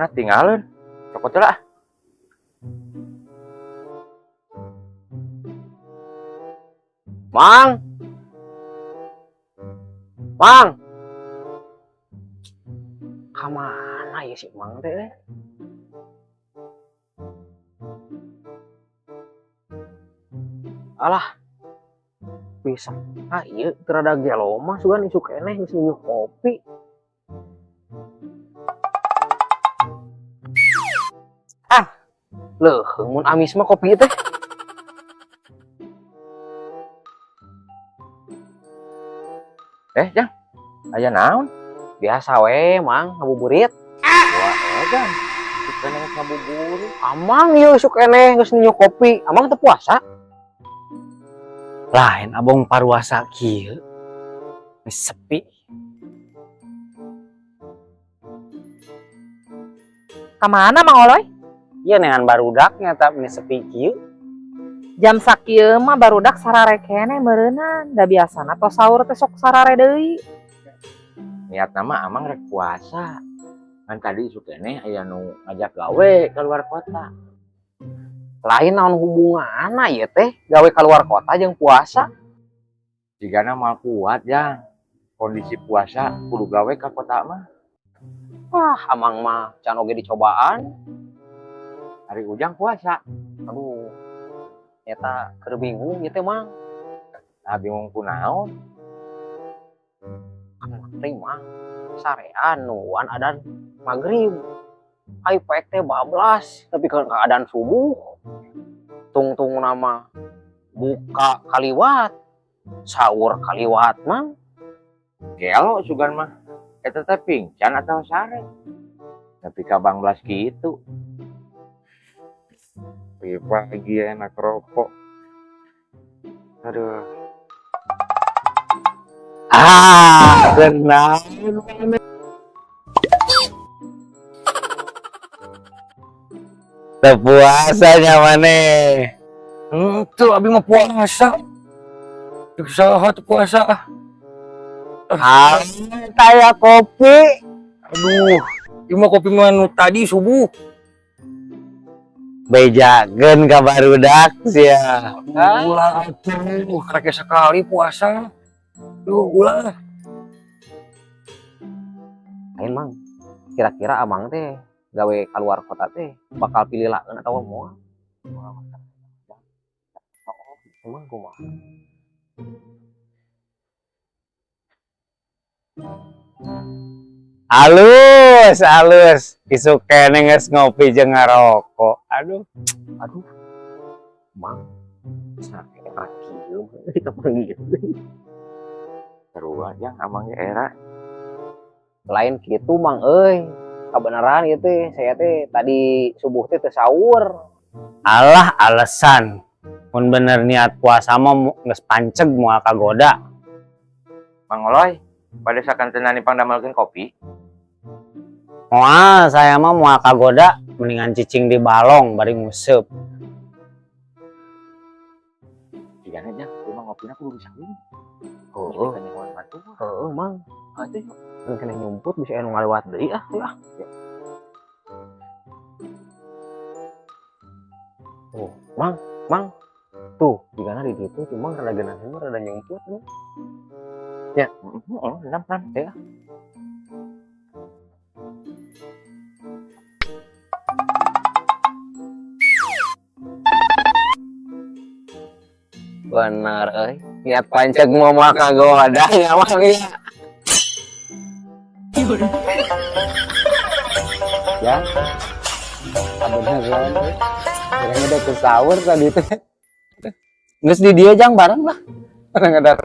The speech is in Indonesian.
Pokoknya tinggalin. Cokot lah. Mang. Mang. Kemana ya si Mang teh? Alah. Bisa. Ah iya, terada gelo mah sugan isu keneh geus minum kopi. Ah. Leuh, mun amis mah kopi teh. Jang. Aya naon? Biasa we, Mang, ngabuburit. Wah, Jang. Isu keneh ngabuburit. Amang ieu isu keneh geus minum kopi. Amang teu puasa? Lain abong paruasa kieu geus sepi. Kamana Mang Oloy? Ieu neangan barudak nyata geus sepi kieu. Jam sakieu mah barudak sarare keneh meureunna, da biasana tos saur teh sok sarare deui. Niat nama amang rek puasa. Kan tadi isu keneh aya nu ngajak gawe keluar kota. Lain naon hubunganna ieu teh gawe keluar kota jeung puasa. Jigana mal kuat Jang. Kondisi puasa kudu gawe ka kota mah. Wah, amang mah can oge dicobaan. Hari Ujang puasa. Aduh. Eta keur bingung ieu teh Mang. Nah, bingung kunaon? Kamari Mang. Sarean nuan adan magrib. Ai paek teh 12 tapi ke keadaan subuh. Tung nama buka kaliwat, sahur kaliwat Mang. Gelo sugan mah. Eta teh pingcan atau sare. Tapi ka Bang Blas kitu. Pagi enak rokok. Aduh. Kenal. Teu puasanya maneh. Tuh abi mah puasa. Saha teu puasa. Kayak kopi. Aduh, ieu mah kopi mah nu tadi subuh. Bejakeun ka barudak sia. Ulah atuh, rek sekali puasa. Duh, ulah. Ayo Mang, kira-kira Amang teh gawe keluar kota teh bakal pilih laeun atau moal? Emang kumaha? Alus. Isu keneh geus ngopi jeung ngarokok. Aduh. Mang, sakit kaki kieu kita pergi. Seru aja Amang ge era. Lain kitu Mang euy. Kabeneran ieu teh saya teh tadi subuh teh teu saur. Alah alasan. Mun bener niat puasa mah geus panceg moal kagoda. Mang Oloy, pada sakan tenani pangdamelkeun kopi. Moal saya mah moal kagoda mendingan cicing di balong bari nguseup. Digana aja, emang ngopina kudu bisa ini. Oh, Mang. Atuh yuk. Kena nyumput bisa anu ngalewat deui ah. Oh, Mang. Tuh, digana di ditu cuma rada geunaheun rada nyumput nih. Ya, enam ya. Bener euy, niat panceg mau kagoda nya mah ya. Ya. Beneran euy. Kira udah ke sahur tadi teh. Geus di dieu Jang bareng lah. Kadang-kadang